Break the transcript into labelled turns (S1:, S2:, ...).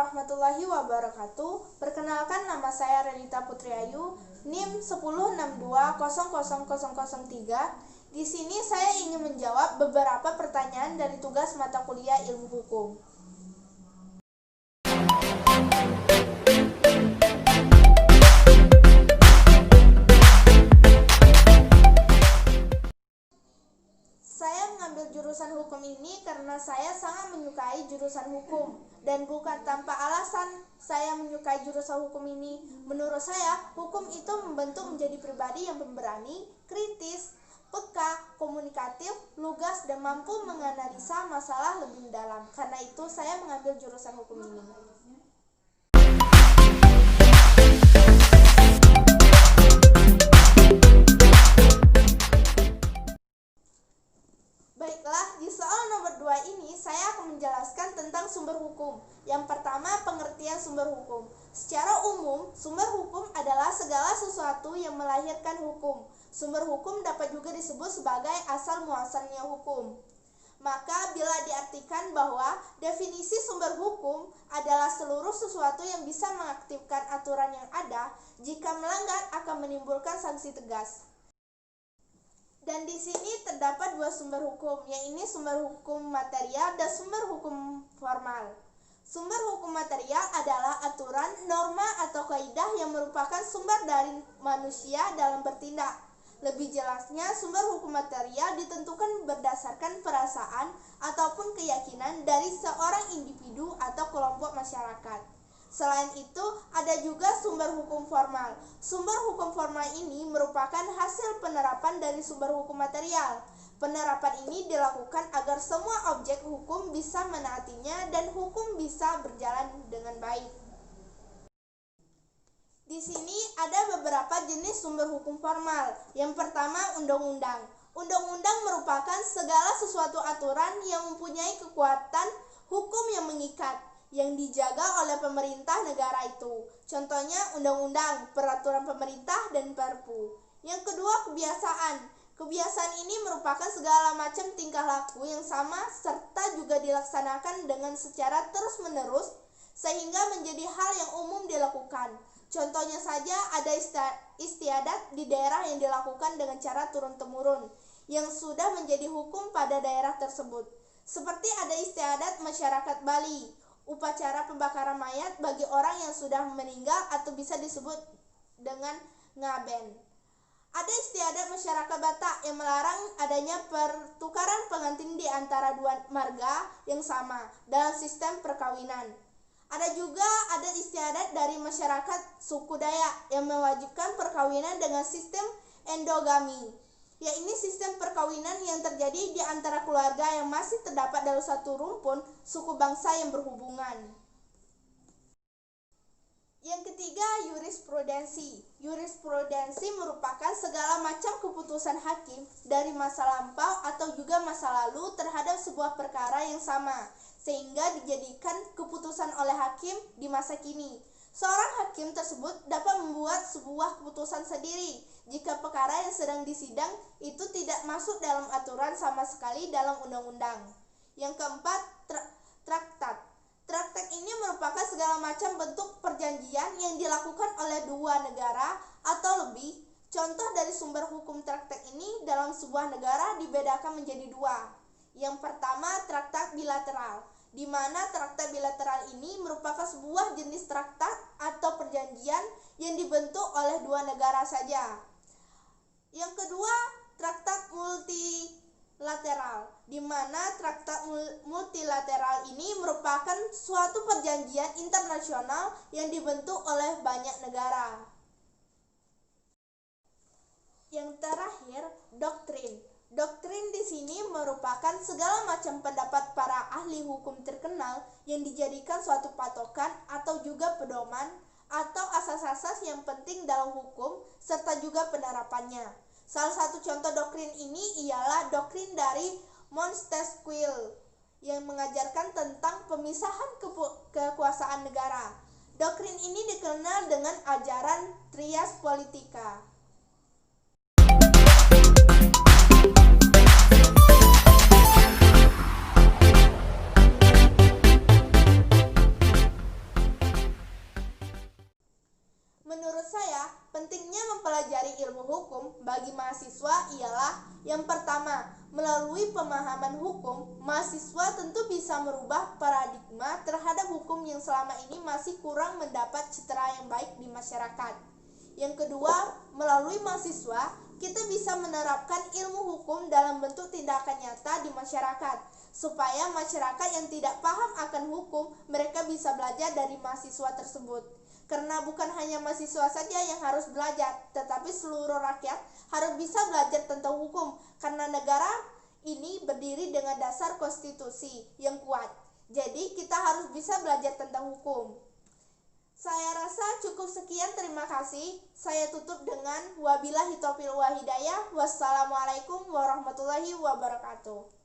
S1: warahmatullahi wabarakatuh. Perkenalkan, nama saya Relita Putri Ayu, NIM 1062000003. Di sini saya ingin menjawab beberapa pertanyaan dari tugas mata kuliah Ilmu Hukum. Saya mengambil jurusan hukum ini karena saya sangat menyukai jurusan hukum, dan bukan tanpa alasan saya menyukai jurusan hukum ini. Menurut saya, hukum itu membentuk menjadi pribadi yang pemberani, kritis, peka, komunikatif, lugas, dan mampu menganalisa masalah lebih mendalam. Karena itu saya mengambil jurusan hukum ini. Baiklah, di soal nomor 2 ini saya akan menjelaskan tentang sumber hukum. Yang pertama, pengertian sumber hukum. Secara umum, sumber hukum adalah segala sesuatu yang melahirkan hukum. Sumber hukum dapat juga disebut sebagai asal muasalnya hukum. Maka bila diartikan bahwa definisi sumber hukum adalah seluruh sesuatu yang bisa mengaktifkan aturan yang ada, jika melanggar akan menimbulkan sanksi tegas. Dan di sini terdapat dua sumber hukum, yaitu sumber hukum material dan sumber hukum formal. Sumber hukum material adalah aturan, norma, atau kaidah yang merupakan sumber dari manusia dalam bertindak. Lebih jelasnya, sumber hukum material ditentukan berdasarkan perasaan ataupun keyakinan dari seorang individu atau kelompok masyarakat. Selain itu, ada juga sumber hukum formal. Sumber hukum formal ini merupakan hasil penerapan dari sumber hukum material. Penerapan ini dilakukan agar semua objek hukum bisa menaatinya dan hukum bisa berjalan dengan baik. Di sini ada beberapa jenis sumber hukum formal. Yang pertama, undang-undang. Undang-undang merupakan segala sesuatu aturan yang mempunyai kekuatan hukum yang mengikat, yang dijaga oleh pemerintah negara itu. Contohnya undang-undang, peraturan pemerintah, dan perpu. Yang kedua, kebiasaan. Kebiasaan ini merupakan segala macam tingkah laku yang sama serta juga dilaksanakan dengan secara terus-menerus sehingga menjadi hal yang umum dilakukan. Contohnya saja ada istiadat di daerah yang dilakukan dengan cara turun-temurun yang sudah menjadi hukum pada daerah tersebut. Seperti ada istiadat masyarakat Bali, upacara pembakaran mayat bagi orang yang sudah meninggal atau bisa disebut dengan ngaben. Ada istiadat masyarakat Batak yang melarang adanya pertukaran pengantin di antara dua marga yang sama dalam sistem perkawinan. Ada juga istiadat dari masyarakat suku Dayak yang mewajibkan perkawinan dengan sistem endogami, yaitu sistem perkawinan yang terjadi di antara keluarga yang masih terdapat dalam satu rumpun suku bangsa yang berhubungan. Yang ketiga, jurisprudensi. Jurisprudensi merupakan segala macam keputusan hakim dari masa lampau atau juga masa lalu terhadap sebuah perkara yang sama, sehingga dijadikan keputusan oleh hakim di masa kini. Seorang hakim tersebut dapat membuat sebuah keputusan sendiri jika perkara yang sedang disidang itu tidak masuk dalam aturan sama sekali dalam undang-undang. Yang keempat, traktat. Traktat ini merupakan segala macam bentuk perjanjian yang dilakukan oleh dua negara atau lebih. Contoh dari sumber hukum traktat ini dalam sebuah negara dibedakan menjadi dua. Yang pertama, traktat bilateral, di mana traktat bilateral ini merupakan sebuah jenis traktat atau perjanjian yang dibentuk oleh dua negara saja. Yang kedua, traktat multilateral, di mana traktat multilateral ini merupakan suatu perjanjian internasional yang dibentuk oleh banyak negara. Yang terakhir, doktrin. Doktrin di sini merupakan segala macam pendapat para ahli hukum terkenal yang dijadikan suatu patokan atau juga pedoman atau asas-asas yang penting dalam hukum serta juga penerapannya. Salah satu contoh doktrin ini ialah doktrin dari Montesquieu yang mengajarkan tentang pemisahan kekuasaan negara. Doktrin ini dikenal dengan ajaran trias politika. ilmu hukum bagi mahasiswa ialah yang pertama, melalui pemahaman hukum, mahasiswa tentu bisa merubah paradigma terhadap hukum yang selama ini masih kurang mendapat citra yang baik di masyarakat. Yang kedua, melalui mahasiswa, kita bisa menerapkan ilmu hukum dalam bentuk tindakan nyata di masyarakat, supaya masyarakat yang tidak paham akan hukum, mereka bisa belajar dari mahasiswa tersebut. Karena bukan hanya mahasiswa saja yang harus belajar, tetapi seluruh rakyat harus bisa belajar tentang hukum, karena negara ini berdiri dengan dasar konstitusi yang kuat. Jadi kita harus bisa belajar tentang hukum. Saya rasa cukup sekian, terima kasih. Saya tutup dengan wabillahi taufiq wal hidayah. Wassalamualaikum warahmatullahi wabarakatuh.